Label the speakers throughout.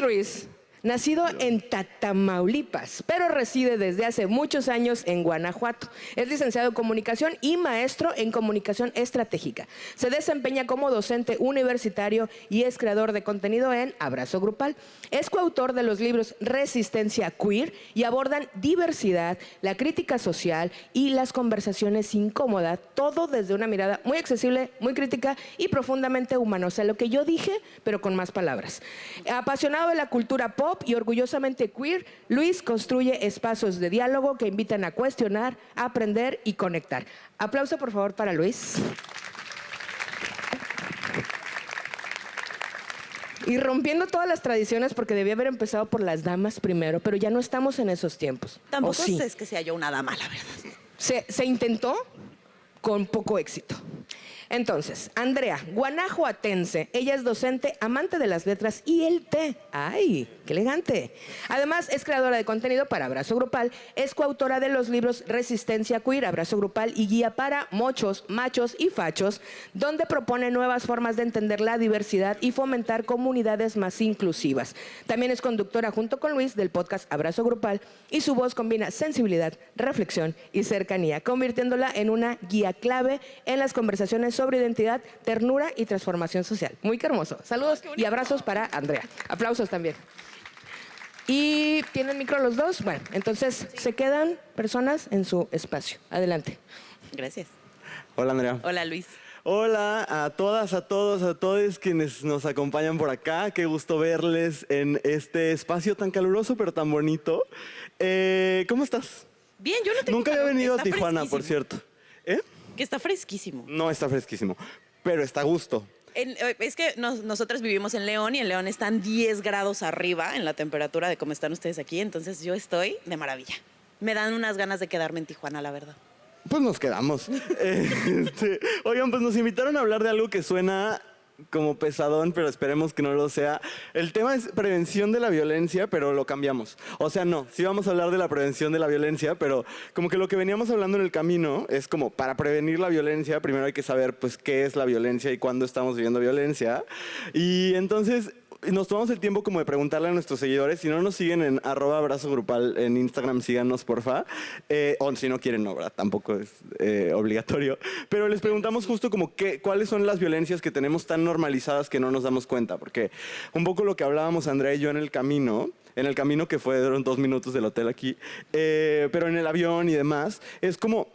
Speaker 1: Ruiz, nacido en Tamaulipas, pero reside desde hace muchos años en Guanajuato. Es licenciado en comunicación y maestro en comunicación estratégica. Se desempeña como docente universitario y es creador de contenido en Abrazo Grupal. Es coautor de los libros Resistencia Queer y abordan diversidad, la crítica social y las conversaciones incómodas, todo desde una mirada muy accesible, muy crítica y profundamente humana. O sea, lo que yo dije, pero con más palabras. Apasionado de la cultura pop y orgullosamente queer, Luis construye espacios de diálogo que invitan a cuestionar, a aprender y conectar. Aplauso, por favor, para Luis. Y rompiendo todas las tradiciones, porque debía haber empezado por las damas primero, pero ya no estamos en esos tiempos.
Speaker 2: Tampoco
Speaker 1: sí.
Speaker 2: es que sea yo una dama, la verdad.
Speaker 1: Se intentó con poco éxito. Entonces, Andrea, guanajuatense, ella es docente, amante de las letras y el té. ¡Ay, qué elegante! Además, es creadora de contenido para Abrazo Grupal, es coautora de los libros Resistencia Queer, Abrazo Grupal y Guía para Mochos, Machos y Fachos, donde propone nuevas formas de entender la diversidad y fomentar comunidades más inclusivas. También es conductora junto con Luis del podcast Abrazo Grupal y su voz combina sensibilidad, reflexión y cercanía, convirtiéndola en una guía clave en las conversaciones sobre identidad, ternura y transformación social. Muy hermoso. Saludos y abrazos para Andrea. Aplausos también. ¿Y tienen micro los dos? Bueno, entonces se quedan personas en su espacio. Adelante.
Speaker 2: Gracias.
Speaker 3: Hola, Andrea.
Speaker 2: Hola, Luis.
Speaker 3: Hola a todas, a todos, a todos quienes nos acompañan por acá. Qué gusto verles en este espacio tan caluroso pero tan bonito. ¿Cómo estás?
Speaker 2: Bien, yo no tengo
Speaker 3: Nunca había
Speaker 2: calor,
Speaker 3: venido a
Speaker 2: está
Speaker 3: Tijuana, por
Speaker 2: fresquísimo.
Speaker 3: cierto. ¿Eh?
Speaker 2: Que está fresquísimo.
Speaker 3: No está fresquísimo, pero está a gusto.
Speaker 2: Es que nosotros vivimos en León y en León están 10 grados arriba en la temperatura de cómo están ustedes aquí, entonces yo estoy de maravilla. Me dan unas ganas de quedarme en Tijuana, la verdad.
Speaker 3: Pues nos quedamos. Oigan, pues nos invitaron a hablar de algo que suena como pesadón, pero esperemos que no lo sea. El tema es prevención de la violencia, pero lo cambiamos. O sea, no, sí vamos a hablar de la prevención de la violencia, pero como que lo que veníamos hablando en el camino es como para prevenir la violencia, primero hay que saber pues qué es la violencia y cuándo estamos viviendo violencia. Y entonces nos tomamos el tiempo como de preguntarle a nuestros seguidores. Si no nos siguen en @abrazogrupal en Instagram, síganos, porfa. O si no quieren, no, ¿verdad? Tampoco es obligatorio. Pero les preguntamos justo como cuáles son las violencias que tenemos tan normalizadas que no nos damos cuenta. Porque un poco lo que hablábamos Andrea y yo en el camino que fueron 2 minutos del hotel aquí, pero en el avión y demás, es como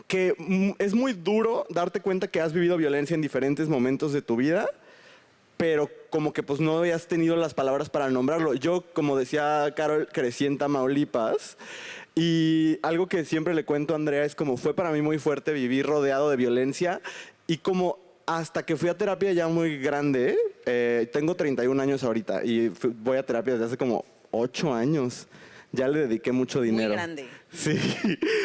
Speaker 3: que es muy duro darte cuenta que has vivido violencia en diferentes momentos de tu vida, pero como que pues no habías tenido las palabras para nombrarlo. Yo, como decía Carol, crecí en Tamaulipas y algo que siempre le cuento a Andrea es como fue para mí muy fuerte vivir rodeado de violencia y como hasta que fui a terapia ya muy grande, tengo 31 años ahorita y voy a terapia desde hace como 8 años. Ya le dediqué mucho dinero.
Speaker 2: Muy grande.
Speaker 3: Sí,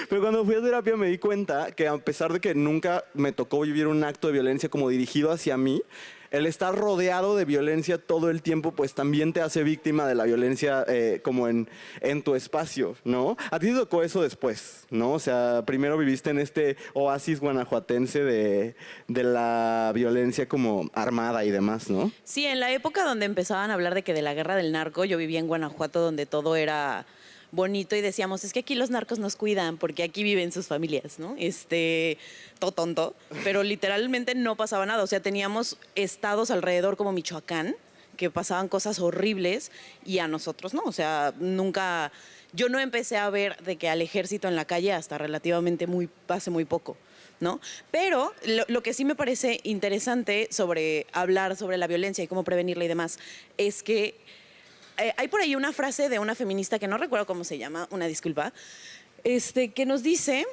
Speaker 3: pero cuando fui a terapia me di cuenta que a pesar de que nunca me tocó vivir un acto de violencia como dirigido hacia mí, el estar rodeado de violencia todo el tiempo pues también te hace víctima de la violencia como en tu espacio, ¿no? A ti te tocó eso después, ¿no? O sea, primero viviste en este oasis guanajuatense de la violencia como armada y demás, ¿no?
Speaker 2: Sí, en la época donde empezaban a hablar de que de la guerra del narco, yo vivía en Guanajuato donde todo era bonito y decíamos, es que aquí los narcos nos cuidan porque aquí viven sus familias, ¿no? Todo tonto, pero literalmente no pasaba nada. O sea, teníamos estados alrededor como Michoacán, que pasaban cosas horribles y a nosotros no. O sea, nunca, yo no empecé a ver de que al ejército en la calle hasta relativamente hace muy poco, ¿no? Pero lo que sí me parece interesante sobre hablar sobre la violencia y cómo prevenirla y demás, es que hay por ahí una frase de una feminista que no recuerdo cómo se llama, una disculpa, que nos dice,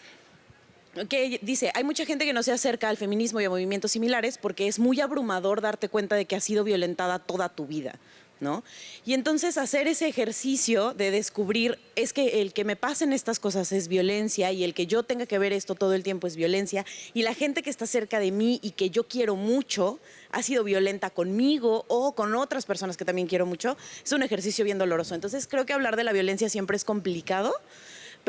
Speaker 2: hay mucha gente que no se acerca al feminismo y a movimientos similares porque es muy abrumador darte cuenta de que has sido violentada toda tu vida, ¿no? Y entonces hacer ese ejercicio de descubrir es que el que me pasen estas cosas es violencia y el que yo tenga que ver esto todo el tiempo es violencia y la gente que está cerca de mí y que yo quiero mucho ha sido violenta conmigo o con otras personas que también quiero mucho, es un ejercicio bien doloroso. Entonces creo que hablar de la violencia siempre es complicado,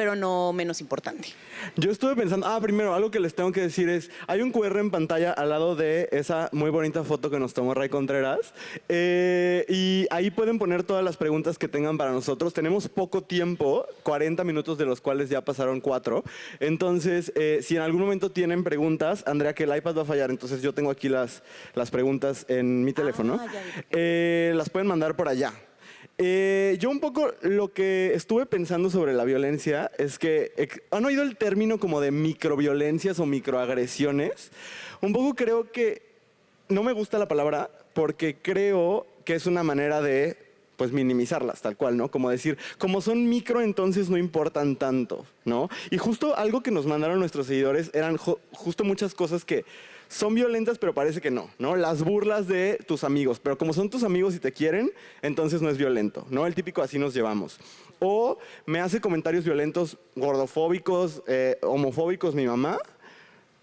Speaker 2: pero no menos importante.
Speaker 3: Yo estuve pensando, primero, algo que les tengo que decir es, hay un QR en pantalla al lado de esa muy bonita foto que nos tomó Ray Contreras, y ahí pueden poner todas las preguntas que tengan para nosotros. Tenemos poco tiempo, 40 minutos de los cuales ya pasaron 4, entonces, si en algún momento tienen preguntas, Andrea, que el iPad va a fallar, entonces yo tengo aquí las preguntas en mi teléfono, las pueden mandar por allá. Yo un poco lo que estuve pensando sobre la violencia es que han oído el término como de microviolencias o microagresiones. Un poco creo que no me gusta la palabra porque creo que es una manera de pues minimizarlas, tal cual, ¿no? Como decir, como son micro, entonces no importan tanto, ¿no? Y justo algo que nos mandaron nuestros seguidores eran justo muchas cosas que son violentas, pero parece que no, ¿no? Las burlas de tus amigos, pero como son tus amigos y te quieren, entonces no es violento, ¿no? El típico así nos llevamos. O me hace comentarios violentos, gordofóbicos, homofóbicos mi mamá,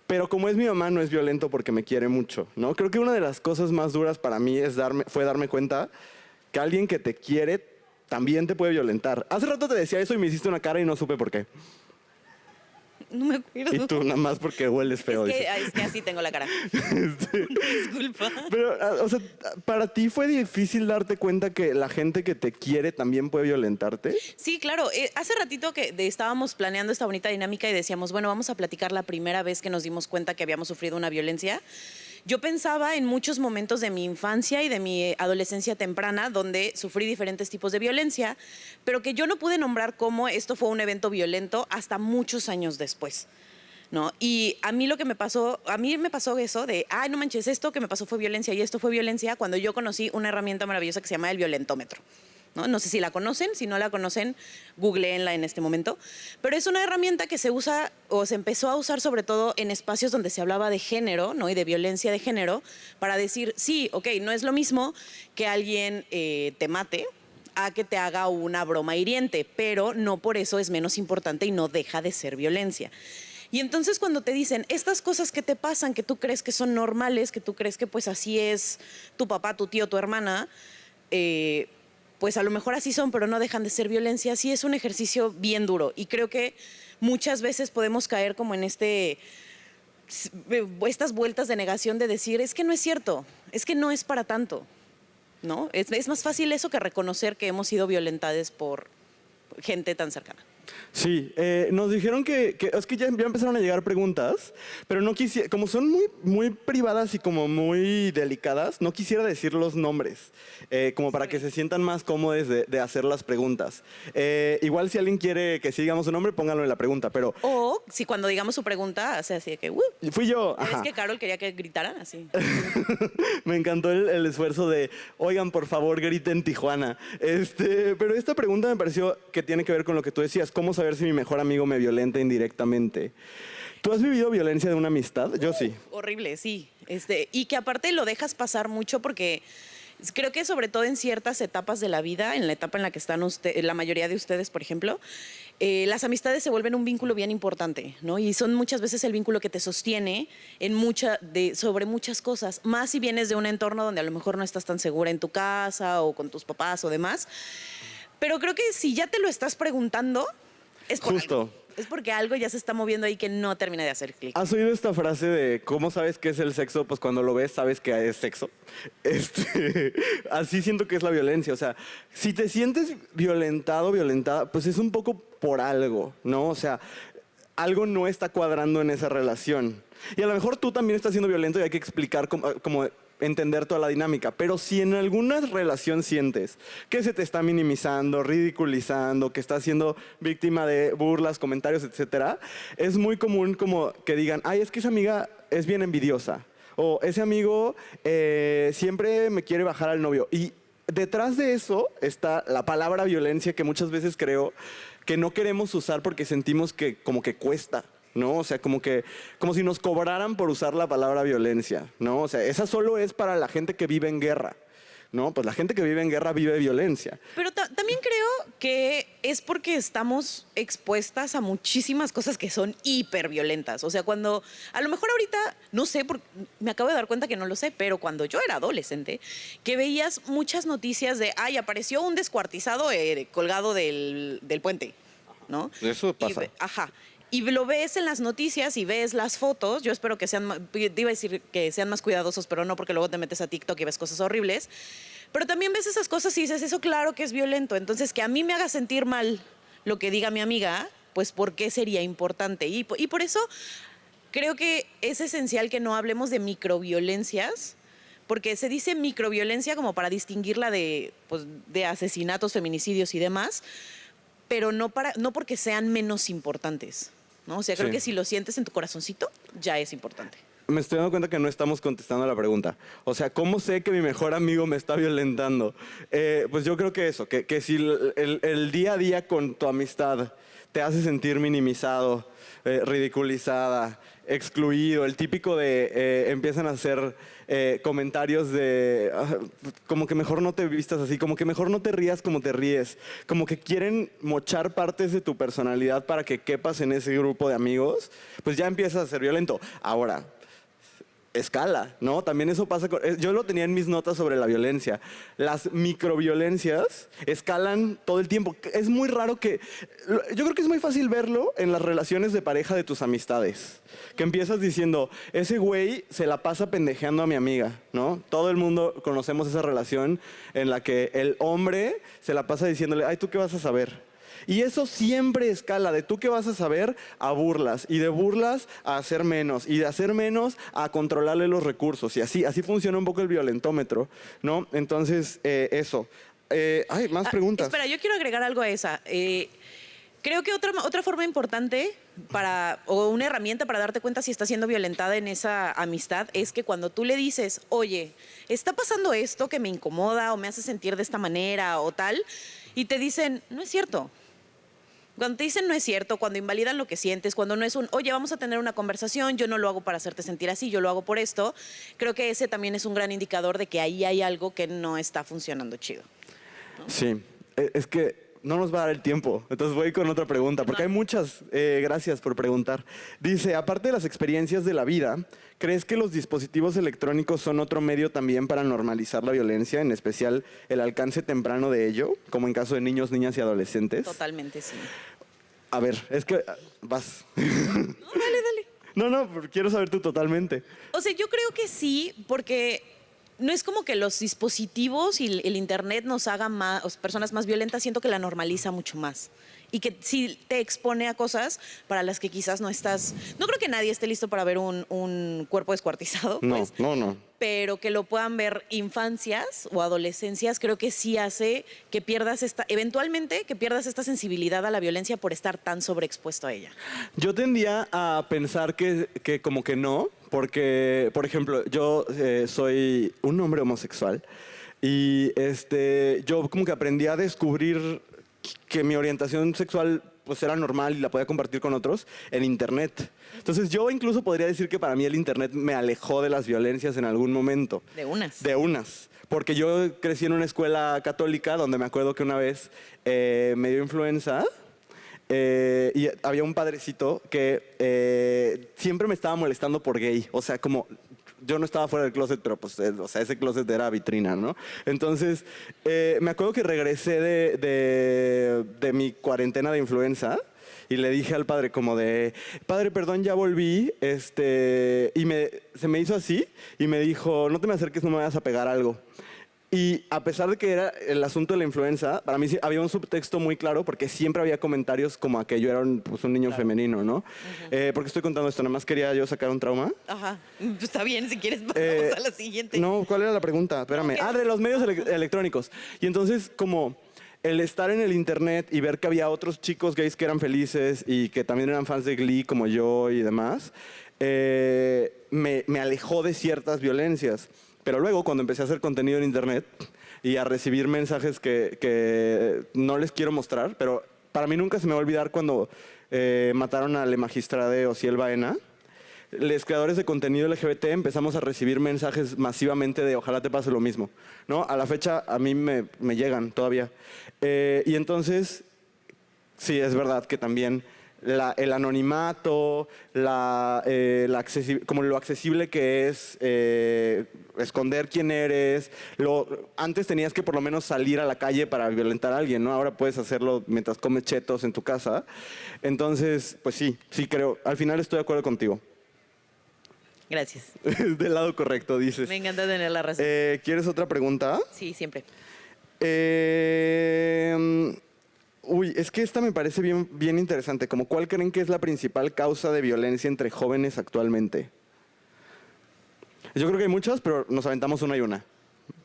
Speaker 3: pero como es mi mamá no es violento porque me quiere mucho, ¿no? Creo que una de las cosas más duras para mí fue darme cuenta que alguien que te quiere también te puede violentar. Hace rato te decía eso y me hiciste una cara y no supe por qué.
Speaker 2: No me acuerdo.
Speaker 3: Y tú nada más porque hueles feo.
Speaker 2: Es que así tengo la cara. Disculpa.
Speaker 3: Pero, o sea, ¿para ti fue difícil darte cuenta que la gente que te quiere también puede violentarte?
Speaker 2: Sí, claro. Hace ratito que estábamos planeando esta bonita dinámica y decíamos, bueno, vamos a platicar la primera vez que nos dimos cuenta que habíamos sufrido una violencia. Yo pensaba en muchos momentos de mi infancia y de mi adolescencia temprana donde sufrí diferentes tipos de violencia, pero que yo no pude nombrar cómo esto fue un evento violento hasta muchos años después, ¿no? Y a mí me pasó eso de, ay, no manches, esto que me pasó fue violencia y esto fue violencia cuando yo conocí una herramienta maravillosa que se llama el violentómetro. No sé si la conocen, si no la conocen, googleenla en este momento. Pero es una herramienta que se usa o se empezó a usar sobre todo en espacios donde se hablaba de género, ¿no? Y de violencia de género, para decir, sí, ok, no es lo mismo que alguien te mate a que te haga una broma hiriente, pero no por eso es menos importante y no deja de ser violencia. Y entonces cuando te dicen estas cosas que te pasan, que tú crees que son normales, que tú crees que pues así es tu papá, tu tío, tu hermana, pues a lo mejor así son, pero no dejan de ser violencia. Sí es un ejercicio bien duro y creo que muchas veces podemos caer como en estas vueltas de negación de decir, es que no es cierto, es que no es para tanto, ¿no? Es más fácil eso que reconocer que hemos sido violentadas por gente tan cercana.
Speaker 3: Sí, nos dijeron que es que ya empezaron a llegar preguntas, pero no quisiera, como son muy privadas y como muy delicadas, no quisiera decir los nombres, como para que se sientan más cómodos de hacer las preguntas. Igual si alguien quiere que sí digamos su nombre, pónganlo en la pregunta, pero...
Speaker 2: O si cuando digamos su pregunta, hace así de que...
Speaker 3: Fui yo.
Speaker 2: ¿Es que Carol quería que gritaran así?
Speaker 3: Me encantó el esfuerzo de, oigan, por favor, griten Tijuana. Pero esta pregunta me pareció que tiene que ver con lo que tú decías, ¿cómo saber si mi mejor amigo me violenta indirectamente? ¿Tú has vivido violencia de una amistad? Yo sí.
Speaker 2: Horrible, sí. Y que aparte lo dejas pasar mucho porque creo que sobre todo en ciertas etapas de la vida, en la etapa en la que están la mayoría de ustedes, por ejemplo, las amistades se vuelven un vínculo bien importante, ¿no? Y son muchas veces el vínculo que te sostiene sobre muchas cosas, más si vienes de un entorno donde a lo mejor no estás tan segura en tu casa o con tus papás o demás. Pero creo que si ya te lo estás preguntando, es por
Speaker 3: Justo.
Speaker 2: algo. Es porque algo ya se está moviendo ahí que no termina de hacer clic.
Speaker 3: ¿Has oído esta frase de cómo sabes qué es el sexo? Pues cuando lo ves sabes que es sexo. Así siento que es la violencia. O sea, si te sientes violentado, violentada, pues es un poco por algo, ¿no? O sea, algo no está cuadrando en esa relación. Y a lo mejor tú también estás siendo violento y hay que explicar como entender toda la dinámica, pero si en alguna relación sientes que se te está minimizando, ridiculizando, que estás siendo víctima de burlas, comentarios, etcétera, es muy común como que digan, ay, es que esa amiga es bien envidiosa, o ese amigo siempre me quiere bajar al novio. Y detrás de eso está la palabra violencia que muchas veces creo que no queremos usar porque sentimos que como que cuesta, ¿no? O sea, como si nos cobraran por usar la palabra violencia, ¿no? O sea, esa solo es para la gente que vive en guerra, ¿no? Pues la gente que vive en guerra vive violencia.
Speaker 2: Pero también creo que es porque estamos expuestas a muchísimas cosas que son hiperviolentas. O sea, cuando, a lo mejor ahorita, no sé, me acabo de dar cuenta que no lo sé, pero cuando yo era adolescente, que veías muchas noticias de, ay, apareció un descuartizado colgado del puente. ¿no?
Speaker 3: Eso pasa.
Speaker 2: Ajá. Y lo ves en las noticias y ves las fotos. Yo espero que sean, iba a decir que sean más cuidadosos, pero no, porque luego te metes a TikTok y ves cosas horribles. Pero también ves esas cosas y dices, eso claro que es violento. Entonces, que a mí me haga sentir mal lo que diga mi amiga, pues ¿por qué sería importante? Y por eso creo que es esencial que no hablemos de microviolencias, porque se dice microviolencia como para distinguirla de, pues, de asesinatos, feminicidios y demás, pero no porque sean menos importantes, ¿no? O sea, creo
Speaker 3: Sí.
Speaker 2: que si lo sientes en tu corazoncito, ya es importante.
Speaker 3: Me estoy dando cuenta que no estamos contestando a la pregunta. O sea, ¿cómo sé que mi mejor amigo me está violentando? Pues yo creo que eso, que si el día a día con tu amistad te hace sentir minimizado, ridiculizada, excluido, el típico de empiezan a hacer comentarios de como que mejor no te vistas así, como que mejor no te rías como te ríes, como que quieren mochar partes de tu personalidad para que quepas en ese grupo de amigos, pues ya empiezas a ser violento. Ahora, escala, ¿no? También eso pasa yo lo tenía en mis notas sobre la violencia. Las microviolencias escalan todo el tiempo. Es muy raro yo creo que es muy fácil verlo en las relaciones de pareja de tus amistades. Que empiezas diciendo, ese güey se la pasa pendejeando a mi amiga, ¿no? Todo el mundo conocemos esa relación en la que el hombre se la pasa diciéndole, ay, ¿tú qué vas a saber? Y eso siempre escala, de tú qué vas a saber a burlas, y de burlas a hacer menos, y de hacer menos a controlarle los recursos. Y así funciona un poco el violentómetro, ¿no? Entonces, eso. Más preguntas.
Speaker 2: Espera, yo quiero agregar algo a esa. Creo que otra forma importante o una herramienta para darte cuenta si estás siendo violentada en esa amistad es que cuando tú le dices, oye, está pasando esto que me incomoda o me hace sentir de esta manera o tal, y te dicen, no es cierto. Cuando te dicen no es cierto, cuando invalidan lo que sientes, cuando no es oye, vamos a tener una conversación, yo no lo hago para hacerte sentir así, yo lo hago por esto, creo que ese también es un gran indicador de que ahí hay algo que no está funcionando chido.
Speaker 3: Sí, es que no nos va a dar el tiempo, entonces voy con otra pregunta, porque hay muchas. Gracias por preguntar. Dice, aparte de las experiencias de la vida, ¿crees que los dispositivos electrónicos son otro medio también para normalizar la violencia, en especial el alcance temprano de ello, como en caso de niños, niñas y adolescentes?
Speaker 2: Totalmente, sí.
Speaker 3: A ver, es que vas.
Speaker 2: No, dale.
Speaker 3: No, quiero saber tú totalmente.
Speaker 2: O sea, yo creo que sí, porque no es como que los dispositivos y el internet nos hagan personas más violentas, siento que la normaliza mucho más. Y que sí te expone a cosas para las que quizás no estás. No creo que nadie esté listo para ver un cuerpo descuartizado, pues.
Speaker 3: No.
Speaker 2: Pero que lo puedan ver infancias o adolescencias, creo que sí hace que pierdas eventualmente que pierdas esta sensibilidad a la violencia por estar tan sobreexpuesto a ella.
Speaker 3: Yo tendía a pensar que como que no, porque, por ejemplo, yo soy un hombre homosexual y yo como que aprendí a descubrir que mi orientación sexual pues era normal y la podía compartir con otros en internet. Entonces yo incluso podría decir que para mí el internet me alejó de las violencias en algún momento.
Speaker 2: De unas.
Speaker 3: De unas. Porque yo crecí en una escuela católica donde me acuerdo que una vez me dio influenza y había un padrecito que siempre me estaba molestando por gay. O sea, como yo no estaba fuera del closet, pero pues, o sea, ese closet era vitrina, ¿no? Entonces, me acuerdo que regresé de mi cuarentena de influenza y le dije al padre como de, padre, perdón, ya volví, y se me hizo así y me dijo, no te me acerques, no me vayas a pegar algo. Y a pesar de que era el asunto de la influenza, para mí sí había un subtexto muy claro porque siempre había comentarios como a que yo era un niño femenino, ¿no? ¿Por qué estoy contando esto? Nada más quería yo sacar un trauma.
Speaker 2: Ajá. Pues está bien, si quieres pasamos a la siguiente.
Speaker 3: No, ¿cuál era la pregunta? Espérame. De los medios electrónicos. Y entonces como el estar en el internet y ver que había otros chicos gays que eran felices y que también eran fans de Glee como yo y demás, me alejó de ciertas violencias. Pero luego, cuando empecé a hacer contenido en internet y a recibir mensajes que no les quiero mostrar, pero para mí nunca se me va a olvidar cuando mataron a la magistrada de Ociel Baena, los creadores de contenido LGBT empezamos a recibir mensajes masivamente de ojalá te pase lo mismo, ¿no? A la fecha a mí me llegan todavía. Y entonces, sí, es verdad que también el anonimato, como lo accesible que es esconder quién eres. Antes tenías que por lo menos salir a la calle para violentar a alguien, ¿no? Ahora puedes hacerlo mientras comes chetos en tu casa. Entonces, pues sí creo. Al final estoy de acuerdo contigo.
Speaker 2: Gracias.
Speaker 3: Del lado correcto, dices.
Speaker 2: Me encanta tener la razón.
Speaker 3: ¿Quieres otra pregunta?
Speaker 2: Sí, siempre.
Speaker 3: Uy, es que esta me parece bien interesante. Como, ¿cuál creen que es la principal causa de violencia entre jóvenes actualmente? Yo creo que hay muchas, pero nos aventamos una y una.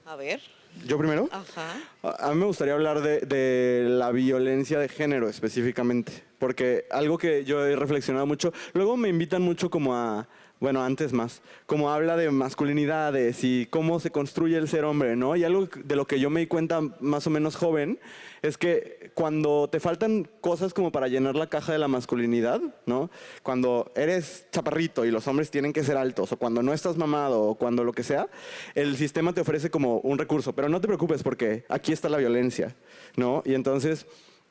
Speaker 2: A ver.
Speaker 3: ¿Yo primero?
Speaker 2: Ajá.
Speaker 3: A mí me gustaría hablar de la violencia de género específicamente, porque algo que yo he reflexionado mucho, luego me invitan mucho como a, bueno, antes más, como habla de masculinidades y cómo se construye el ser hombre, ¿no? Y algo de lo que yo me di cuenta más o menos joven es que cuando te faltan cosas como para llenar la caja de la masculinidad, ¿no? Cuando eres chaparrito y los hombres tienen que ser altos, o cuando no estás mamado, o cuando lo que sea, el sistema te ofrece como un recurso. Pero no te preocupes porque aquí está la violencia, ¿no? Y entonces,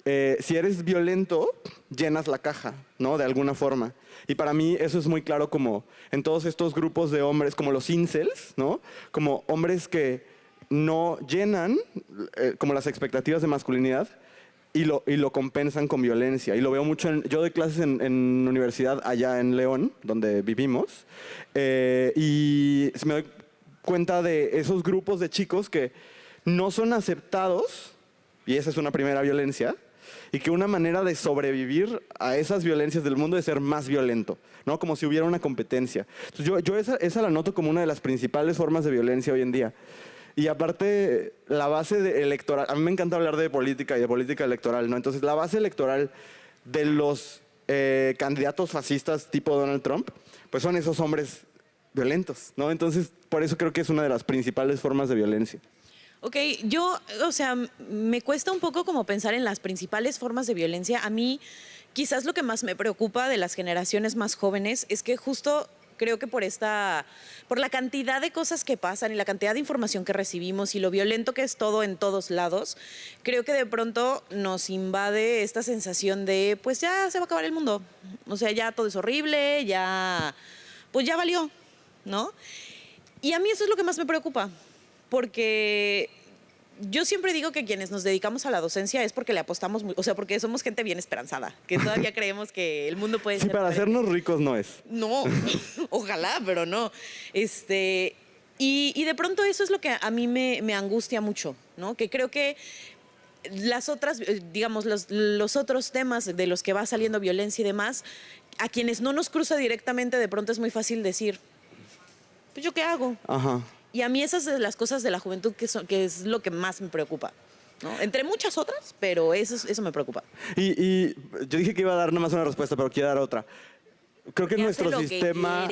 Speaker 3: si eres violento, llenas la caja, ¿no? De alguna forma. Y para mí eso es muy claro como en todos estos grupos de hombres, como los incels, ¿no? Como hombres que no llenan como las expectativas de masculinidad y lo compensan con violencia. Y lo veo mucho, yo doy clases en universidad allá en León, donde vivimos, y me doy cuenta de esos grupos de chicos que no son aceptados, y esa es una primera violencia, y que una manera de sobrevivir a esas violencias del mundo es ser más violento, ¿no? Como si hubiera una competencia. Entonces yo esa la noto como una de las principales formas de violencia hoy en día. Y aparte, la base electoral, a mí me encanta hablar de política y de política electoral, ¿no? Entonces, la base electoral de los candidatos fascistas tipo Donald Trump, pues son esos hombres violentos, ¿no? Entonces, por eso creo que es una de las principales formas de violencia.
Speaker 2: Ok, o sea, me cuesta un poco como pensar en las principales formas de violencia. A mí, quizás lo que más me preocupa de las generaciones más jóvenes es que justo creo que por la cantidad de cosas que pasan y la cantidad de información que recibimos y lo violento que es todo en todos lados, creo que de pronto nos invade esta sensación de, pues ya se va a acabar el mundo. O sea, ya todo es horrible, pues ya valió, ¿no? Y a mí eso es lo que más me preocupa, porque yo siempre digo que quienes nos dedicamos a la docencia es porque le apostamos, o sea, porque somos gente bien esperanzada, que todavía creemos que el mundo puede
Speaker 3: ser. Sí, para hacernos ricos no es.
Speaker 2: No, ojalá, pero no. Y de pronto eso es lo que a mí me angustia mucho, ¿no? Que creo que las otras, digamos, los otros temas de los que va saliendo violencia y demás, a quienes no nos cruza directamente, de pronto es muy fácil decir, pues ¿yo qué hago?
Speaker 3: Ajá.
Speaker 2: Y a mí esas son las cosas de la juventud que es lo que más me preocupa, ¿no? Entre muchas otras, pero eso me preocupa.
Speaker 3: Y yo dije que iba a dar nada más una respuesta, pero quiero dar otra. Creo que nuestro sistema,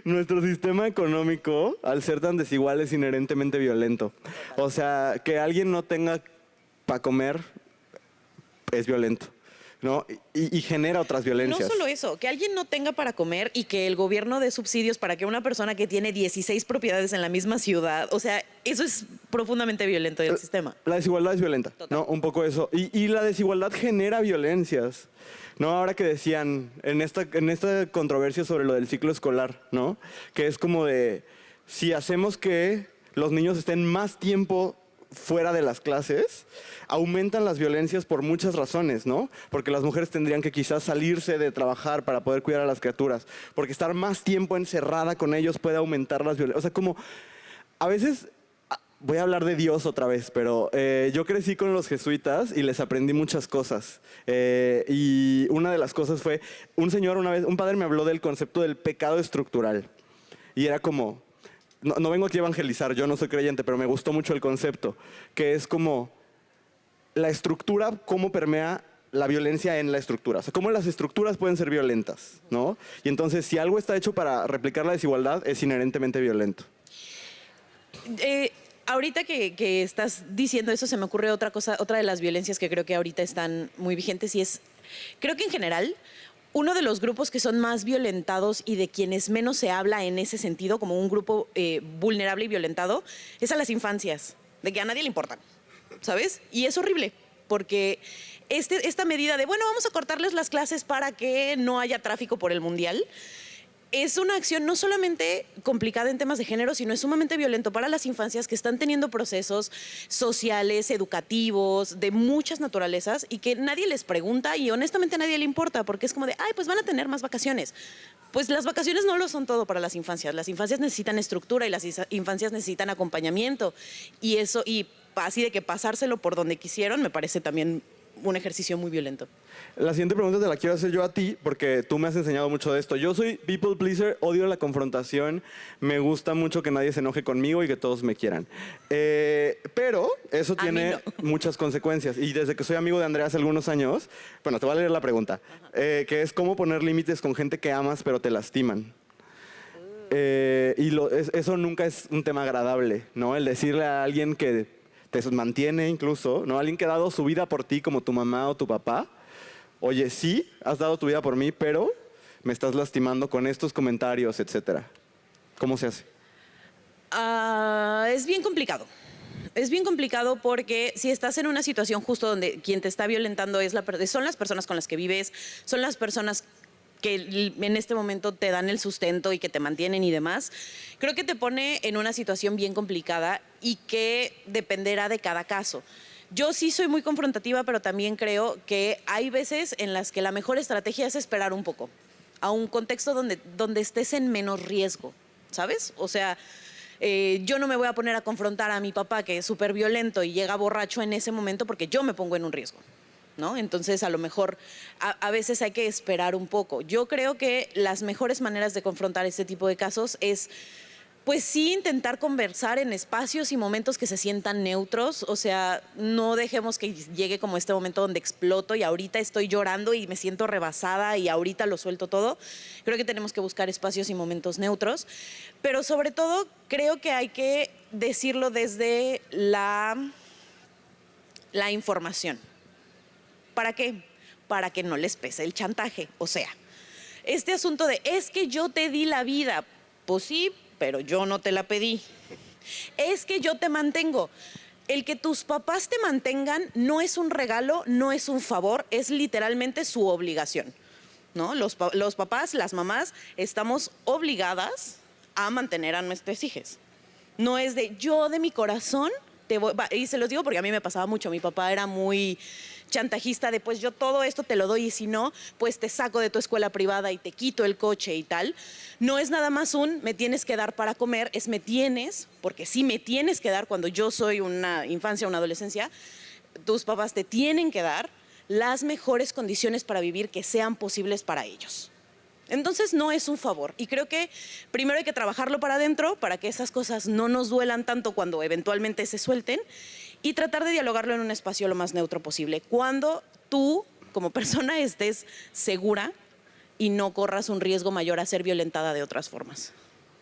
Speaker 3: nuestro sistema económico, al ser tan desigual, es inherentemente violento. O sea, que alguien no tenga para comer es violento, ¿no? Y genera otras violencias.
Speaker 2: No solo eso, que alguien no tenga para comer y que el gobierno dé subsidios para que una persona que tiene 16 propiedades en la misma ciudad, o sea, eso es profundamente violento del sistema.
Speaker 3: La desigualdad es violenta, total, ¿no? Un poco eso. Y la desigualdad genera violencias, ¿no? Ahora que decían en esta controversia sobre lo del ciclo escolar, ¿no? Que es como de, si hacemos que los niños estén más tiempo fuera de las clases, aumentan las violencias por muchas razones, ¿no? Porque las mujeres tendrían que quizás salirse de trabajar para poder cuidar a las criaturas, porque estar más tiempo encerrada con ellos puede aumentar las violencias. O sea, como a veces, voy a hablar de Dios otra vez, pero yo crecí con los jesuitas y les aprendí muchas cosas. Y una de las cosas fue, un padre me habló del concepto del pecado estructural. Y era como, no vengo aquí a evangelizar, yo no soy creyente, pero me gustó mucho el concepto, que es como la estructura, cómo permea la violencia en la estructura. O sea, cómo las estructuras pueden ser violentas, ¿no? Y entonces, si algo está hecho para replicar la desigualdad, es inherentemente violento.
Speaker 2: Ahorita que estás diciendo eso, se me ocurre otra cosa, otra de las violencias que creo que ahorita están muy vigentes y es, creo que en general, uno de los grupos que son más violentados y de quienes menos se habla en ese sentido, como un grupo vulnerable y violentado, es a las infancias, de que a nadie le importan, ¿sabes? Y es horrible, porque esta medida de, bueno, vamos a cortarles las clases para que no haya tráfico por el mundial, es una acción no solamente complicada en temas de género, sino es sumamente violento para las infancias que están teniendo procesos sociales, educativos, de muchas naturalezas y que nadie les pregunta y honestamente a nadie le importa porque es como de, ay, pues van a tener más vacaciones. Pues las vacaciones no lo son todo para las infancias. Las infancias necesitan estructura y las infancias necesitan acompañamiento. Y eso, y así de que pasárselo por donde quisieron, me parece también un ejercicio muy violento.
Speaker 3: La siguiente pregunta te la quiero hacer yo a ti, porque tú me has enseñado mucho de esto. Yo soy people pleaser, odio la confrontación, me gusta mucho que nadie se enoje conmigo y que todos me quieran. Pero eso tiene muchas consecuencias. Y desde que soy amigo de Andrea hace algunos años, bueno, te voy a leer la pregunta, que es cómo poner límites con gente que amas pero te lastiman. Eso nunca es un tema agradable, ¿no? El decirle a alguien que te mantiene incluso, ¿no? Alguien que ha dado su vida por ti, como tu mamá o tu papá. Oye, sí, has dado tu vida por mí, pero me estás lastimando con estos comentarios, etcétera. ¿Cómo se hace?
Speaker 2: Es bien complicado. Es bien complicado porque si estás en una situación justo donde quien te está violentando son las personas con las que vives, son las personas que en este momento te dan el sustento y que te mantienen y demás, creo que te pone en una situación bien complicada y que dependerá de cada caso. Yo sí soy muy confrontativa, pero también creo que hay veces en las que la mejor estrategia es esperar un poco, a un contexto donde estés en menos riesgo, ¿sabes? O sea, yo no me voy a poner a confrontar a mi papá que es súper violento y llega borracho en ese momento porque yo me pongo en un riesgo, ¿no? Entonces, a lo mejor a veces hay que esperar un poco. Yo creo que las mejores maneras de confrontar este tipo de casos es, pues sí, intentar conversar en espacios y momentos que se sientan neutros. O sea, no dejemos que llegue como este momento donde exploto y ahorita estoy llorando y me siento rebasada y ahorita lo suelto todo. Creo que tenemos que buscar espacios y momentos neutros. Pero sobre todo, creo que hay que decirlo desde la información. ¿Para qué? Para que no les pese el chantaje. O sea, este asunto de, es que yo te di la vida. Pues sí, pero yo no te la pedí. Es que yo te mantengo. El que tus papás te mantengan no es un regalo, no es un favor, es literalmente su obligación, ¿no? Los papás, las mamás, estamos obligadas a mantener a nuestros hijos. No es de, yo de mi corazón te voy... Y se los digo porque a mí me pasaba mucho. Mi papá era muy chantajista de, pues yo todo esto te lo doy y si no, pues te saco de tu escuela privada y te quito el coche y tal. No es nada más me tienes que dar para comer, es me tienes, porque sí me tienes que dar cuando yo soy una infancia, una adolescencia, tus papás te tienen que dar las mejores condiciones para vivir que sean posibles para ellos. Entonces no es un favor y creo que primero hay que trabajarlo para adentro para que esas cosas no nos duelan tanto cuando eventualmente se suelten y tratar de dialogarlo en un espacio lo más neutro posible. Cuando tú, como persona, estés segura y no corras un riesgo mayor a ser violentada de otras formas.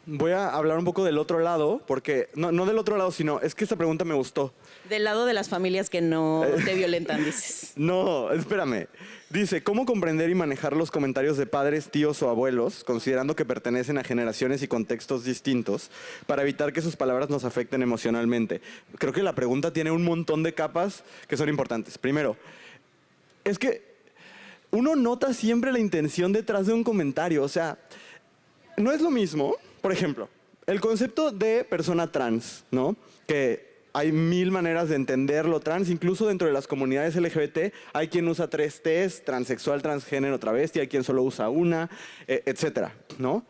Speaker 3: Voy a hablar un poco del otro lado, porque no del otro lado, sino es que esta pregunta me gustó.
Speaker 2: Del lado de las familias que no te violentan, dices.
Speaker 3: No, espérame. Dice, ¿cómo comprender y manejar los comentarios de padres, tíos o abuelos, considerando que pertenecen a generaciones y contextos distintos, para evitar que sus palabras nos afecten emocionalmente? Creo que la pregunta tiene un montón de capas que son importantes. Primero, es que uno nota siempre la intención detrás de un comentario. O sea, no es lo mismo, por ejemplo, el concepto de persona trans, ¿no? Que hay mil maneras de entender lo trans, incluso dentro de las comunidades LGBT hay quien usa 3 Ts, transexual, transgénero, travesti, hay quien solo usa una, etcétera, ¿no?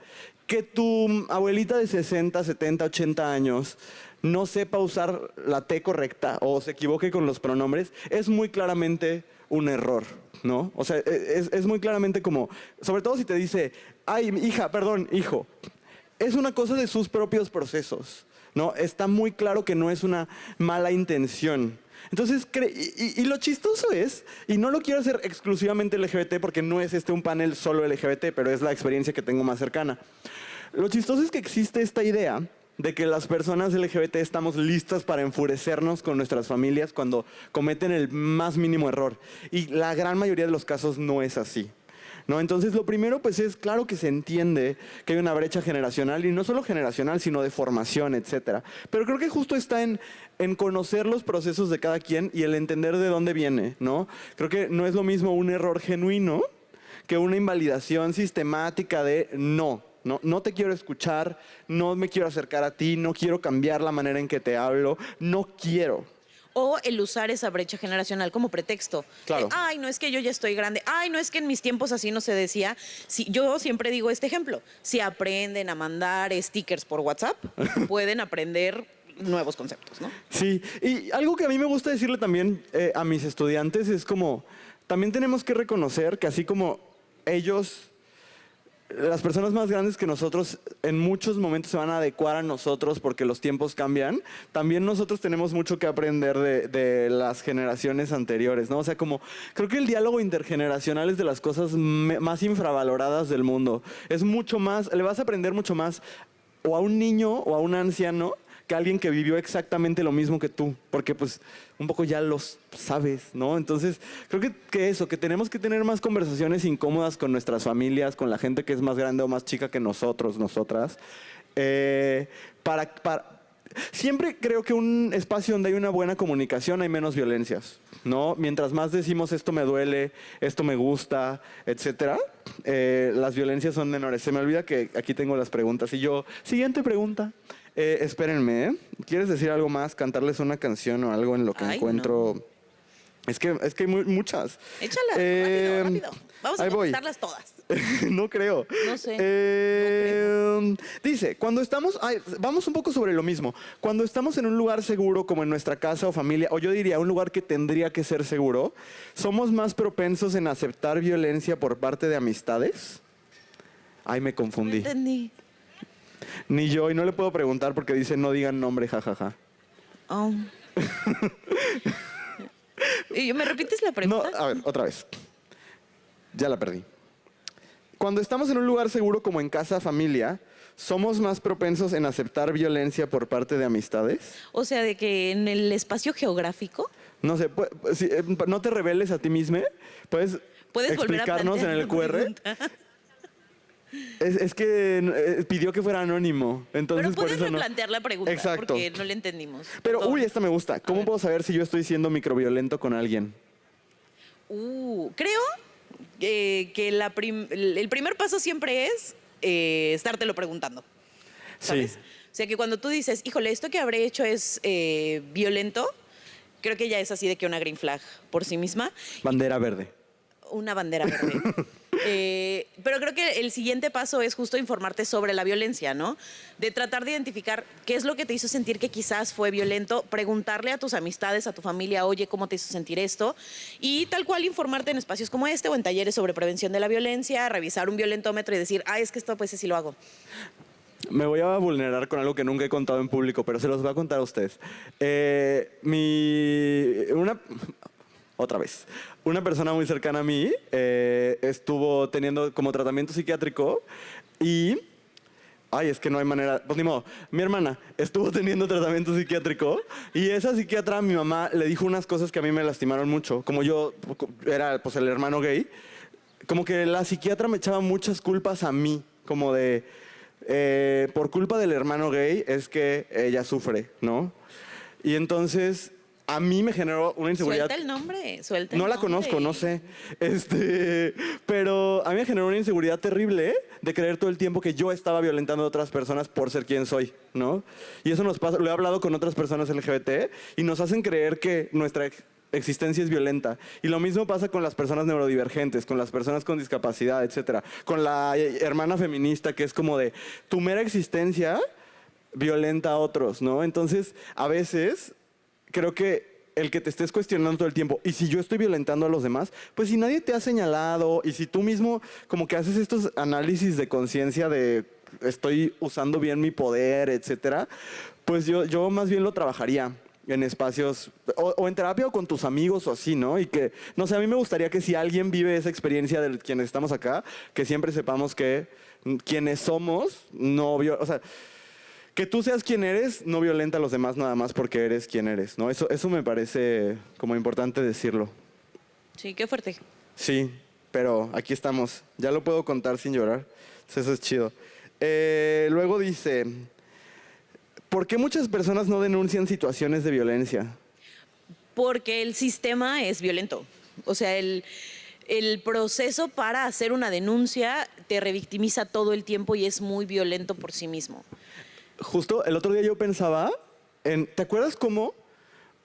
Speaker 3: Que tu abuelita de 60, 70, 80 años no sepa usar la T correcta o se equivoque con los pronombres es muy claramente un error, ¿no? O sea, es muy claramente como, sobre todo si te dice, ay, hija, perdón, hijo, es una cosa de sus propios procesos, ¿no? Está muy claro que no es una mala intención. Entonces, y lo chistoso es, y no lo quiero hacer exclusivamente LGBT porque no es un panel solo LGBT, pero es la experiencia que tengo más cercana. Lo chistoso es que existe esta idea de que las personas LGBT estamos listas para enfurecernos con nuestras familias cuando cometen el más mínimo error. Y la gran mayoría de los casos no es así. ¿no? Entonces, lo primero, pues es claro que se entiende que hay una brecha generacional, y no solo generacional, sino de formación, etcétera. Pero creo que justo está en conocer los procesos de cada quien y el entender de dónde viene, ¿no? Creo que no es lo mismo un error genuino que una invalidación sistemática de no te quiero escuchar, no me quiero acercar a ti, no quiero cambiar la manera en que te hablo, no quiero.
Speaker 2: O el usar esa brecha generacional como pretexto.
Speaker 3: Claro.
Speaker 2: Ay, no es que yo ya estoy grande. Ay, no es que en mis tiempos así no se decía. Si, yo siempre digo este ejemplo. Si aprenden a mandar stickers por WhatsApp, pueden aprender nuevos conceptos, ¿no?
Speaker 3: Sí, y algo que a mí me gusta decirle también a mis estudiantes es como, también tenemos que reconocer que así como ellos, las personas más grandes que nosotros, en muchos momentos se van a adecuar a nosotros porque los tiempos cambian, también nosotros tenemos mucho que aprender de las generaciones anteriores, ¿no? O sea, como, creo que el diálogo intergeneracional es de las cosas más infravaloradas del mundo. Es mucho más, le vas a aprender mucho más o a un niño o a un anciano que alguien que vivió exactamente lo mismo que tú, porque pues un poco ya los sabes, ¿no? Entonces, creo que eso, que tenemos que tener más conversaciones incómodas con nuestras familias, con la gente que es más grande o más chica que nosotros, nosotras, siempre creo que un espacio donde hay una buena comunicación hay menos violencias, ¿no? Mientras más decimos esto me duele, esto me gusta, etcétera, las violencias son menores. Se me olvida que aquí tengo las preguntas y yo, siguiente pregunta. Espérenme, ¿eh? ¿Quieres decir algo más? ¿Cantarles una canción o algo en lo que
Speaker 2: Ay,
Speaker 3: encuentro?
Speaker 2: no.
Speaker 3: Es que hay muchas.
Speaker 2: Échalas, rápido. Vamos a
Speaker 3: ahí voy.
Speaker 2: contestarlas todas.
Speaker 3: No creo.
Speaker 2: No sé.
Speaker 3: Dice, cuando estamos, vamos un poco sobre lo mismo. Cuando estamos en un lugar seguro, como en nuestra casa o familia, o yo diría un lugar que tendría que ser seguro, ¿somos más propensos en aceptar violencia por parte de amistades? Ay, me
Speaker 2: No
Speaker 3: confundí.
Speaker 2: entendí.
Speaker 3: Ni yo, y no le puedo preguntar porque dice no digan nombre, jajaja.
Speaker 2: Oh. ¿Y me repites la
Speaker 3: No,
Speaker 2: pregunta?
Speaker 3: a ver, otra vez. Ya la perdí. Cuando estamos en un lugar seguro como en casa, familia, ¿somos más propensos en aceptar violencia por parte de amistades?
Speaker 2: O sea, de que en el espacio geográfico
Speaker 3: No sé, no te reveles a ti mismo. ¿Puedes
Speaker 2: puedes volver a
Speaker 3: explicarnos en
Speaker 2: plantear
Speaker 3: el
Speaker 2: la
Speaker 3: QR?
Speaker 2: pregunta.
Speaker 3: Es que pidió que fuera anónimo, entonces
Speaker 2: Pero
Speaker 3: por
Speaker 2: puedes
Speaker 3: eso no.
Speaker 2: replantear la pregunta
Speaker 3: Exacto.
Speaker 2: porque no le entendimos.
Speaker 3: Pero,
Speaker 2: Todo.
Speaker 3: esta me gusta. ¿Cómo puedo saber si yo estoy siendo microviolento con alguien?
Speaker 2: Creo que el primer paso siempre es estártelo preguntando. ¿Sabes?
Speaker 3: Sí.
Speaker 2: O sea, que cuando tú dices, híjole, esto que habré hecho es violento, creo que ya es así de que una green flag por sí misma.
Speaker 3: Bandera verde.
Speaker 2: Una bandera verde. Pero creo que el siguiente paso es justo informarte sobre la violencia, ¿no? De tratar de identificar qué es lo que te hizo sentir que quizás fue violento, preguntarle a tus amistades, a tu familia, oye, ¿cómo te hizo sentir esto? Y tal cual informarte en espacios como este o en talleres sobre prevención de la violencia, revisar un violentómetro y decir, es que esto pues sí lo hago.
Speaker 3: Me voy a vulnerar con algo que nunca he contado en público, pero se los voy a contar a ustedes. Otra vez. Una persona muy cercana a mí estuvo teniendo como tratamiento psiquiátrico y... Ay, es que no hay manera... Pues ni modo. Mi hermana estuvo teniendo tratamiento psiquiátrico y esa psiquiatra, a mi mamá, le dijo unas cosas que a mí me lastimaron mucho. Como yo era pues el hermano gay, como que la psiquiatra me echaba muchas culpas a mí, como de... por culpa del hermano gay es que ella sufre, ¿no? Y entonces... A mí me generó una inseguridad.
Speaker 2: Suelta el nombre,
Speaker 3: No la conozco, no sé. Pero a mí me generó una inseguridad terrible de creer todo el tiempo que yo estaba violentando a otras personas por ser quien soy, ¿no? Y eso nos pasa, lo he hablado con otras personas LGBT y nos hacen creer que nuestra existencia es violenta. Y lo mismo pasa con las personas neurodivergentes, con las personas con discapacidad, etcétera. Con la hermana feminista que es como de tu mera existencia violenta a otros, ¿no? Entonces, a veces... Creo que el que te estés cuestionando todo el tiempo, y si yo estoy violentando a los demás, pues si nadie te ha señalado, y si tú mismo como que haces estos análisis de conciencia de estoy usando bien mi poder, etcétera, pues yo más bien lo trabajaría en espacios, o en terapia o con tus amigos o así, ¿no? Y que, no sé, a mí me gustaría que si alguien vive esa experiencia de quienes estamos acá, que siempre sepamos que quienes somos, o sea, que tú seas quien eres no violenta a los demás nada más porque eres quien eres, ¿no? Eso me parece como importante decirlo.
Speaker 2: Sí, qué fuerte.
Speaker 3: Sí. pero aquí estamos. Ya lo puedo contar sin llorar. Eso es chido. Luego dice, ¿por qué muchas personas no denuncian situaciones de violencia?
Speaker 2: Porque el sistema es violento. O sea, el proceso para hacer una denuncia te revictimiza todo el tiempo y es muy violento por sí mismo.
Speaker 3: Justo el otro día yo pensaba ¿te acuerdas cómo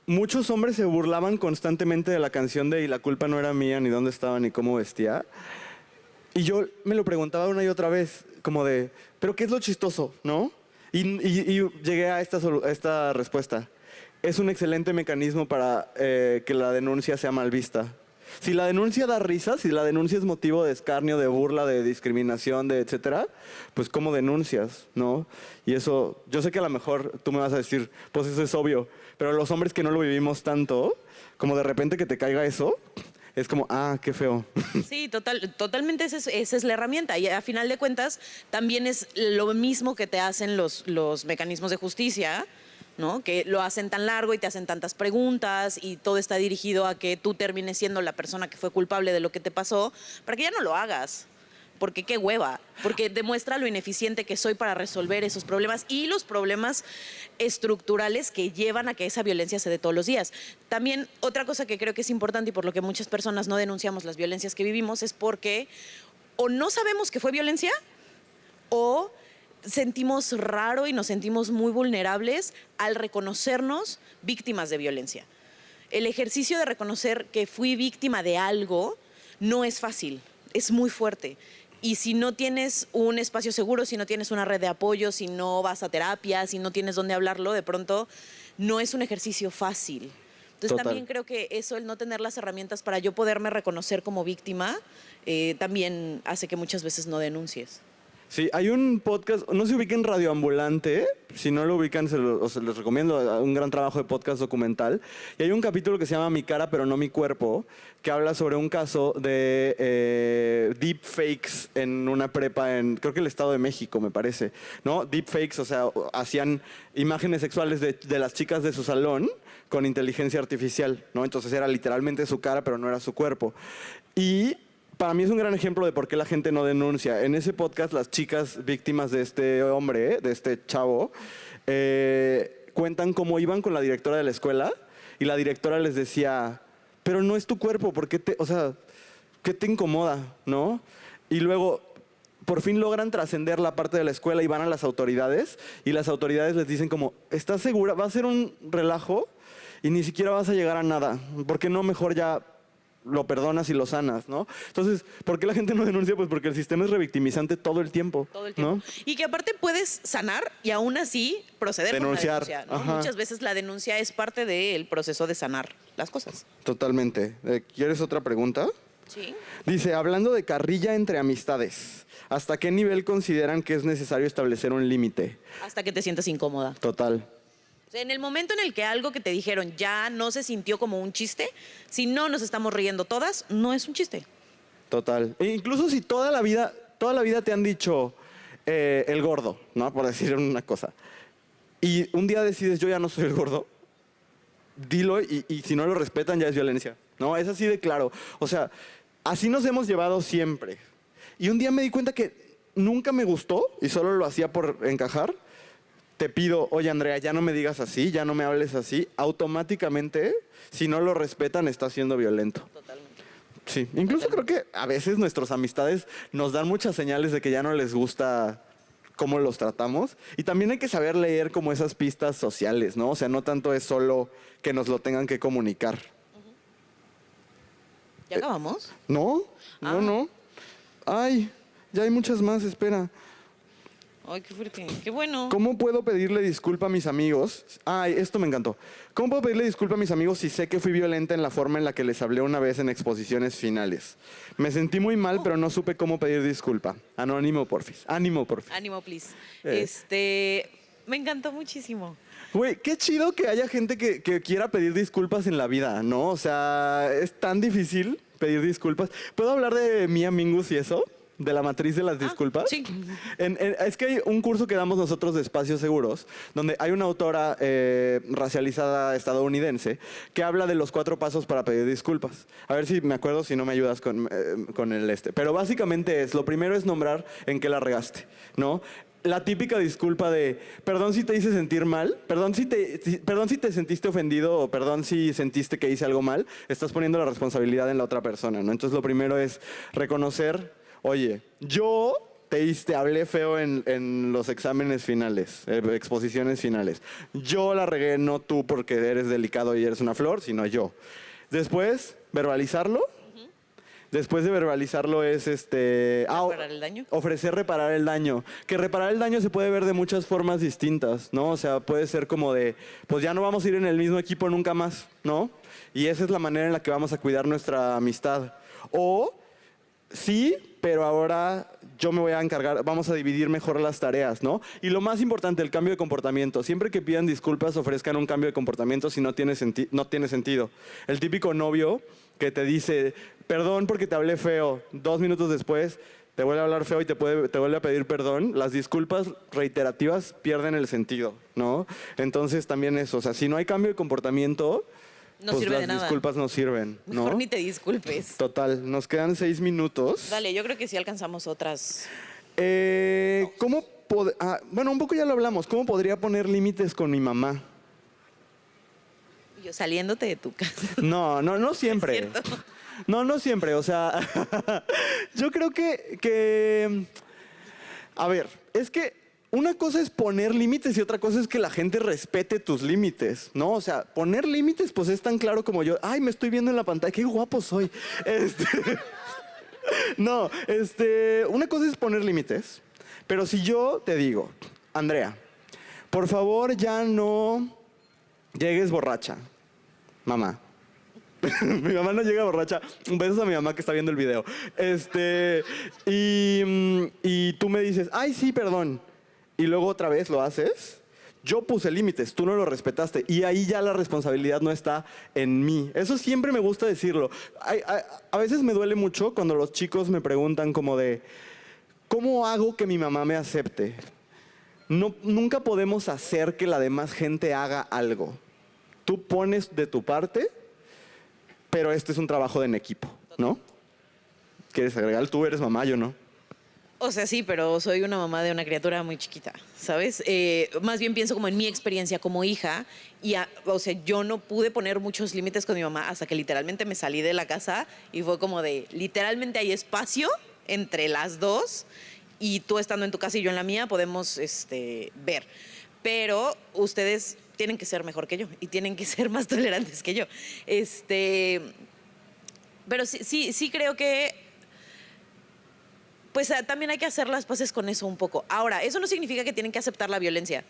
Speaker 3: muchos hombres se burlaban constantemente de la canción de "Y la culpa no era mía, ni dónde estaba, ni cómo vestía"? Y yo me lo preguntaba una y otra vez, como de, ¿pero qué es lo chistoso, no? Y llegué a esta respuesta. Es un excelente mecanismo para que la denuncia sea mal vista. Si la denuncia da risa, si la denuncia es motivo de escarnio, de burla, de discriminación, de etcétera, pues ¿cómo denuncias, no? Y eso, yo sé que a lo mejor tú me vas a decir, pues eso es obvio, pero los hombres que no lo vivimos tanto, como de repente que te caiga eso, es como, qué feo.
Speaker 2: Sí, totalmente esa es la herramienta. Y a final de cuentas, también es lo mismo que te hacen los mecanismos de justicia, ¿no? Que lo hacen tan largo y te hacen tantas preguntas y todo está dirigido a que tú termines siendo la persona que fue culpable de lo que te pasó, para que ya no lo hagas. Porque qué hueva, porque demuestra lo ineficiente que soy para resolver esos problemas y los problemas estructurales que llevan a que esa violencia se dé todos los días. También otra cosa que creo que es importante y por lo que muchas personas no denunciamos las violencias que vivimos es porque o no sabemos que fue violencia o sentimos raro y nos sentimos muy vulnerables al reconocernos víctimas de violencia. El ejercicio de reconocer que fui víctima de algo no es fácil, es muy fuerte. Y si no tienes un espacio seguro, si no tienes una red de apoyo, si no vas a terapia, si no tienes dónde hablarlo, de pronto no es un ejercicio fácil. Entonces
Speaker 3: Total.
Speaker 2: También creo que eso, el no tener las herramientas para yo poderme reconocer como víctima, también hace que muchas veces no denuncies.
Speaker 3: Sí, hay un podcast, no se ubiquen Radio Ambulante, si no lo ubican se les recomiendo, un gran trabajo de podcast documental. Y hay un capítulo que se llama Mi cara pero no mi cuerpo, que habla sobre un caso de deepfakes en una prepa en, creo que el Estado de México, me parece, ¿no? Deepfakes, o sea, hacían imágenes sexuales de las chicas de su salón con inteligencia artificial, ¿no? Entonces era literalmente su cara pero no era su cuerpo. Y para mí es un gran ejemplo de por qué la gente no denuncia. En ese podcast, las chicas víctimas de este hombre, de este chavo, cuentan cómo iban con la directora de la escuela y la directora les decía, pero no es tu cuerpo, ¿por qué qué te incomoda, no? Y luego, por fin logran trascender la parte de la escuela y van a las autoridades y las autoridades les dicen como, ¿estás segura? Va a ser un relajo y ni siquiera vas a llegar a nada. ¿Por qué no mejor ya lo perdonas y lo sanas, ¿no? Entonces, ¿por qué la gente no denuncia? Pues porque el sistema es revictimizante todo el tiempo.
Speaker 2: Todo el tiempo.
Speaker 3: ¿No?
Speaker 2: Y que aparte puedes sanar y aún así proceder
Speaker 3: Denunciar.
Speaker 2: con la denuncia, ¿no?
Speaker 3: Ajá.
Speaker 2: Muchas veces la denuncia es parte del proceso de sanar las cosas.
Speaker 3: Totalmente. ¿Quieres otra pregunta?
Speaker 2: Sí.
Speaker 3: Dice, hablando de carrilla entre amistades, ¿hasta qué nivel consideran que es necesario establecer un límite?
Speaker 2: Hasta que te sientas incómoda.
Speaker 3: Total.
Speaker 2: O sea, en el momento en el que algo que te dijeron ya no se sintió como un chiste, si no nos estamos riendo todas, no es un chiste.
Speaker 3: Total. E incluso si toda la vida te han dicho el gordo, ¿no? Por decir una cosa. Y un día decides, yo ya no soy el gordo, dilo y si no lo respetan ya es violencia, ¿no? Es así de claro. O sea, así nos hemos llevado siempre. Y un día me di cuenta que nunca me gustó y solo lo hacía por encajar. Te pido, oye Andrea, ya no me digas así, ya no me hables así. Automáticamente, si no lo respetan, está siendo violento.
Speaker 2: Totalmente.
Speaker 3: Sí, incluso creo que a veces nuestras amistades nos dan muchas señales de que ya no les gusta cómo los tratamos. Y también hay que saber leer como esas pistas sociales, ¿no? O sea, no tanto es solo que nos lo tengan que comunicar.
Speaker 2: ¿Ya acabamos?
Speaker 3: No, no. Ay, ya hay muchas más, espera.
Speaker 2: Ay, qué fuerte. Qué bueno.
Speaker 3: ¿Cómo puedo pedirle disculpa a mis amigos? Ay, esto me encantó. ¿Cómo puedo pedirle disculpa a mis amigos si sé que fui violenta en la forma en la que les hablé una vez en exposiciones finales? Me sentí muy mal, pero no supe cómo pedir disculpa. Anónimo, porfis. Ánimo, porfis.
Speaker 2: Ánimo, please.
Speaker 3: Eh.
Speaker 2: Me encantó muchísimo.
Speaker 3: Güey, qué chido que haya gente que quiera pedir disculpas en la vida, ¿no? O sea, es tan difícil pedir disculpas. ¿Puedo hablar de Mia Mingus y eso? de la matriz de las disculpas?
Speaker 2: sí.
Speaker 3: Es que hay un curso que damos nosotros de espacios seguros, donde hay una autora racializada estadounidense que habla de los 4 pasos para pedir disculpas. A ver si me acuerdo, si no me ayudas con el este. Pero básicamente lo primero es nombrar en qué la regaste, ¿no? La típica disculpa de, perdón si te hice sentir mal, perdón si te sentiste ofendido o perdón si sentiste que hice algo mal, estás poniendo la responsabilidad en la otra persona, ¿no? Entonces lo primero es reconocer, oye, yo te hablé feo en los exámenes finales, exposiciones finales. Yo la regué, no tú porque eres delicado y eres una flor, sino yo. Después, verbalizarlo. Después de verbalizarlo es
Speaker 2: ¿Reparar el daño?
Speaker 3: Ofrecer reparar el daño. Que reparar el daño se puede ver de muchas formas distintas, ¿no? O sea, puede ser como de, pues ya no vamos a ir en el mismo equipo nunca más, ¿no? Y esa es la manera en la que vamos a cuidar nuestra amistad. O, sí, pero ahora yo me voy a encargar, vamos a dividir mejor las tareas, ¿no? Y lo más importante, el cambio de comportamiento. Siempre que pidan disculpas, ofrezcan un cambio de comportamiento si no tiene sentido. El típico novio que te dice, perdón porque te hablé feo, 2 minutos después te vuelve a hablar feo y te vuelve a pedir perdón, las disculpas reiterativas pierden el sentido, ¿no? Entonces también eso, o sea, si no hay cambio de comportamiento,
Speaker 2: No
Speaker 3: pues
Speaker 2: sirve
Speaker 3: las
Speaker 2: de nada.
Speaker 3: disculpas no sirven, ¿no?
Speaker 2: Mejor ni te disculpes.
Speaker 3: Total, nos quedan 6 minutos.
Speaker 2: Dale, yo creo que sí alcanzamos otras.
Speaker 3: Bueno, un poco ya lo hablamos, ¿cómo podría poner límites con mi mamá?
Speaker 2: Yo saliéndote de tu casa.
Speaker 3: No siempre.
Speaker 2: Es cierto.
Speaker 3: No siempre, o sea, yo creo que, a ver, es que una cosa es poner límites y otra cosa es que la gente respete tus límites, ¿no? O sea, poner límites pues es tan claro como yo, ay, me estoy viendo en la pantalla, qué guapo soy. Una cosa es poner límites, pero si yo te digo, Andrea, por favor ya no llegues borracha, mamá. Mi mamá no llega borracha. Un beso a mi mamá que está viendo el video. Y tú me dices, ay, sí, perdón. Y luego otra vez lo haces. Yo puse límites, tú no lo respetaste. Y ahí ya la responsabilidad no está en mí. Eso siempre me gusta decirlo. A veces me duele mucho cuando los chicos me preguntan como de, ¿cómo hago que mi mamá me acepte? Nunca podemos hacer que la demás gente haga algo. Tú pones de tu parte, pero este es un trabajo en equipo, ¿no? ¿Quieres agregar? Tú eres mamá, yo no.
Speaker 2: O sea, sí, pero soy una mamá de una criatura muy chiquita, ¿sabes? Más bien pienso como en mi experiencia como hija o sea, yo no pude poner muchos límites con mi mamá hasta que literalmente me salí de la casa y fue como de, literalmente hay espacio entre las dos y tú estando en tu casa y yo en la mía podemos ver. Pero ustedes tienen que ser mejor que yo y tienen que ser más tolerantes que yo. Pero sí creo que pues también hay que hacer las paces con eso un poco. Ahora, eso no significa que tienen que aceptar la violencia,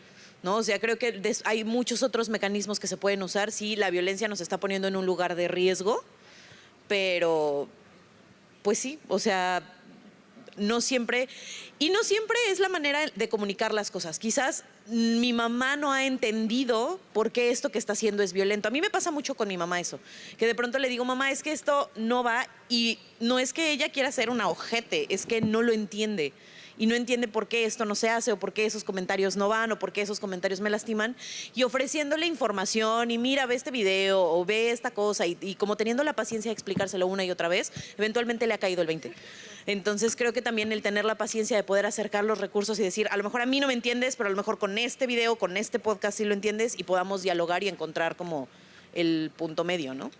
Speaker 2: ¿no? O sea, creo que hay muchos otros mecanismos que se pueden usar si la violencia nos está poniendo en un lugar de riesgo, pero pues sí, o sea, no siempre es la manera de comunicar las cosas. Quizás mi mamá no ha entendido por qué esto que está haciendo es violento. A mí me pasa mucho con mi mamá eso, que de pronto le digo, mamá, es que esto no va, y no es que ella quiera ser una ojete, es que no lo entiende. Y no entiende por qué esto no se hace, o por qué esos comentarios no van, o por qué esos comentarios me lastiman. Y ofreciéndole información, y mira, ve este video, o ve esta cosa, y como teniendo la paciencia de explicárselo una y otra vez, eventualmente le ha caído el 20. Entonces creo que también el tener la paciencia de poder acercar los recursos y decir, a lo mejor a mí no me entiendes, pero a lo mejor con este video, con este podcast sí lo entiendes, y podamos dialogar y encontrar como el punto medio, ¿no?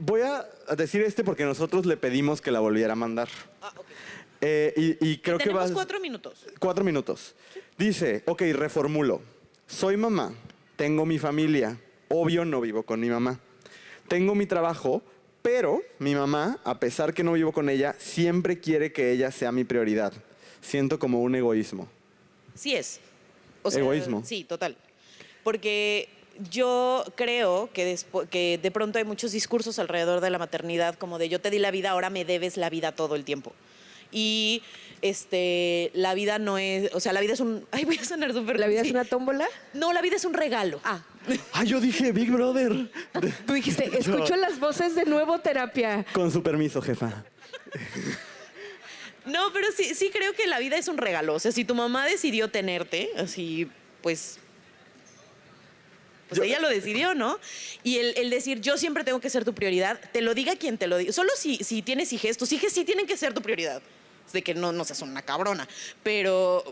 Speaker 3: Voy a decir porque nosotros le pedimos que la volviera a mandar.
Speaker 2: Ah, ok.
Speaker 3: Y creo que
Speaker 2: Tenemos 4 minutos.
Speaker 3: 4 minutos. Dice, ok, reformulo. Soy mamá, tengo mi familia. Obvio no vivo con mi mamá. Tengo mi trabajo, pero mi mamá, a pesar que no vivo con ella, siempre quiere que ella sea mi prioridad. Siento como un egoísmo.
Speaker 2: Sí es. O sea,
Speaker 3: Egoísmo.
Speaker 2: Sí, total. Porque yo creo que de pronto hay muchos discursos alrededor de la maternidad, como de yo te di la vida, ahora me debes la vida todo el tiempo. Y la vida no es, o sea, la vida es un, ay, voy a sonar súper.
Speaker 1: ¿La vida es
Speaker 2: sí.
Speaker 1: una tómbola?
Speaker 2: No, la vida es un regalo.
Speaker 1: Ah.
Speaker 3: Ay, yo dije Big Brother.
Speaker 1: Tú dijiste, escucho las voces de nuevo terapia.
Speaker 3: Con su permiso, jefa.
Speaker 2: No, pero sí creo que la vida es un regalo. O sea, si tu mamá decidió tenerte, así, pues ella lo decidió, ¿no? Y el decir, yo siempre tengo que ser tu prioridad, te lo diga quien te lo diga. Solo si tienes hijes, tus hijos sí tienen que ser tu prioridad. De que no seas una cabrona. Pero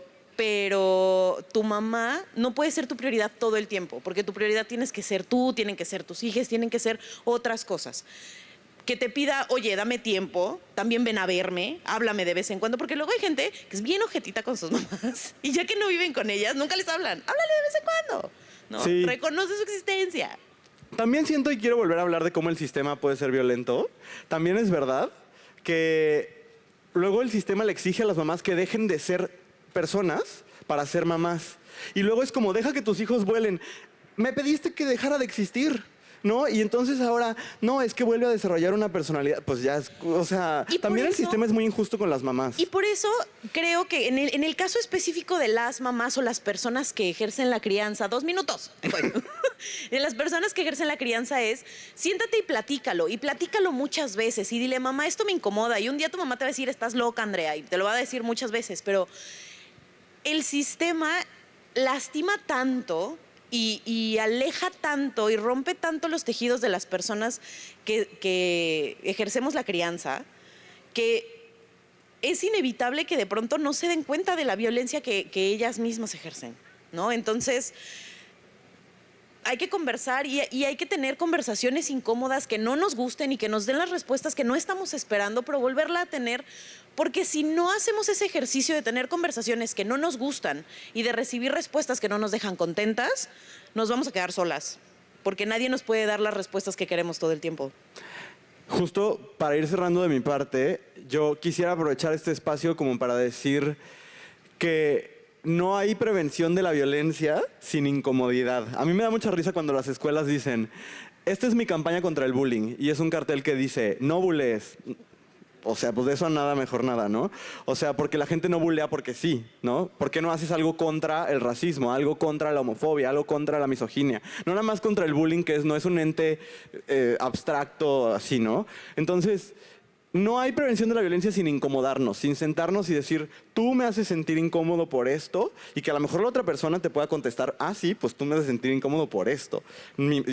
Speaker 2: tu mamá no puede ser tu prioridad todo el tiempo, porque tu prioridad tienes que ser tú, tienen que ser tus hijos, tienen que ser otras cosas. Que te pida, oye, dame tiempo, también ven a verme, háblame de vez en cuando, porque luego hay gente que es bien ojetita con sus mamás y ya que no viven con ellas, nunca les hablan. Háblale de vez en cuando, ¿no?
Speaker 3: Sí.
Speaker 2: Reconoce su existencia.
Speaker 3: También siento y quiero volver a hablar de cómo el sistema puede ser violento. También es verdad que luego el sistema le exige a las mamás que dejen de ser personas para ser mamás. Y luego es como, deja que tus hijos vuelen. Me pediste que dejara de existir, ¿no? Y entonces ahora, no, es que vuelve a desarrollar una personalidad. Pues ya es, o sea, también el sistema es muy injusto con las mamás.
Speaker 2: Y por eso creo que en el caso específico de las mamás o las personas que ejercen la crianza, 2 minutos. Bueno, de las personas que ejercen la crianza es, siéntate y platícalo muchas veces y dile, mamá, esto me incomoda. Y un día tu mamá te va a decir, estás loca, Andrea, y te lo va a decir muchas veces, pero el sistema lastima tanto y aleja tanto y rompe tanto los tejidos de las personas que ejercemos la crianza, que es inevitable que de pronto no se den cuenta de la violencia que ellas mismas ejercen, ¿no? Entonces, hay que conversar y hay que tener conversaciones incómodas que no nos gusten y que nos den las respuestas que no estamos esperando, pero volverla a tener, porque si no hacemos ese ejercicio de tener conversaciones que no nos gustan y de recibir respuestas que no nos dejan contentas, nos vamos a quedar solas, porque nadie nos puede dar las respuestas que queremos todo el tiempo.
Speaker 3: Justo para ir cerrando de mi parte, yo quisiera aprovechar este espacio como para decir que no hay prevención de la violencia sin incomodidad. A mí me da mucha risa cuando las escuelas dicen, esta es mi campaña contra el bullying, y es un cartel que dice, no bulees. O sea, pues de eso nada mejor nada, ¿no? O sea, porque la gente no bulea porque sí, ¿no? ¿Por qué no haces algo contra el racismo, algo contra la homofobia, algo contra la misoginia? No nada más contra el bullying, que no es un ente abstracto así, ¿no? Entonces, no hay prevención de la violencia sin incomodarnos, sin sentarnos y decir, tú me haces sentir incómodo por esto, y que a lo mejor la otra persona te pueda contestar, ah, sí, pues tú me haces sentir incómodo por esto.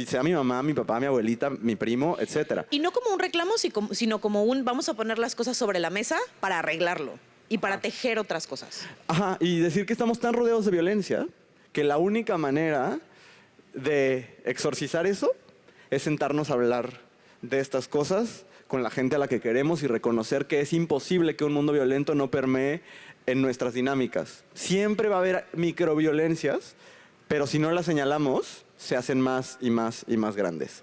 Speaker 3: Sea mi mamá, mi papá, mi abuelita, mi primo, etcétera.
Speaker 2: Y no como un reclamo, sino como un vamos a poner las cosas sobre la mesa para arreglarlo y para tejer otras cosas.
Speaker 3: Ajá, y decir que estamos tan rodeados de violencia que la única manera de exorcizar eso es sentarnos a hablar de estas cosas con la gente a la que queremos y reconocer que es imposible que un mundo violento no permee en nuestras dinámicas. Siempre va a haber microviolencias, pero si no las señalamos, se hacen más y más y más grandes.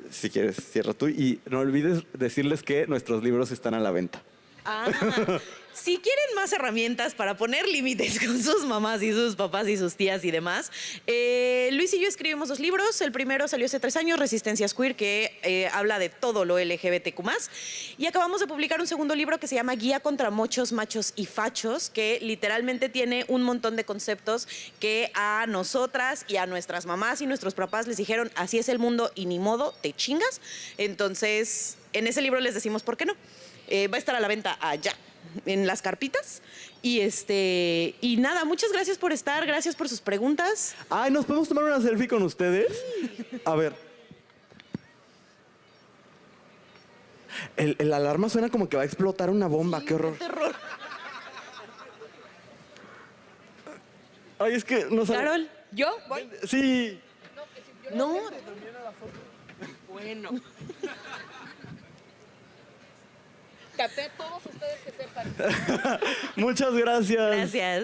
Speaker 3: Si quieres, cierra tú y no olvides decirles que nuestros libros están a la venta.
Speaker 2: Ah, si quieren más herramientas para poner límites con sus mamás y sus papás y sus tías y demás, Luis y yo escribimos 2 libros. El primero salió hace 3 años, Resistencias Queer, que habla de todo lo LGBTQ+. Y acabamos de publicar un segundo libro que se llama Guía contra mochos, machos y fachos, que literalmente tiene un montón de conceptos que a nosotras y a nuestras mamás y nuestros papás les dijeron, así es el mundo y ni modo, te chingas. Entonces, en ese libro les decimos por qué no. Va a estar a la venta allá, en las carpitas. Y nada, muchas gracias por estar, gracias por sus preguntas.
Speaker 3: Ay, ¿nos podemos tomar una selfie con ustedes? A ver. El alarma suena como que va a explotar una bomba, qué horror.
Speaker 2: Qué terror.
Speaker 3: Ay, es que no sabe.
Speaker 2: Carol,
Speaker 1: ¿Yo? Voy.
Speaker 3: Sí.
Speaker 2: no.
Speaker 1: Bueno. Tapé a todos ustedes que sepan.
Speaker 3: Muchas gracias.
Speaker 2: Gracias.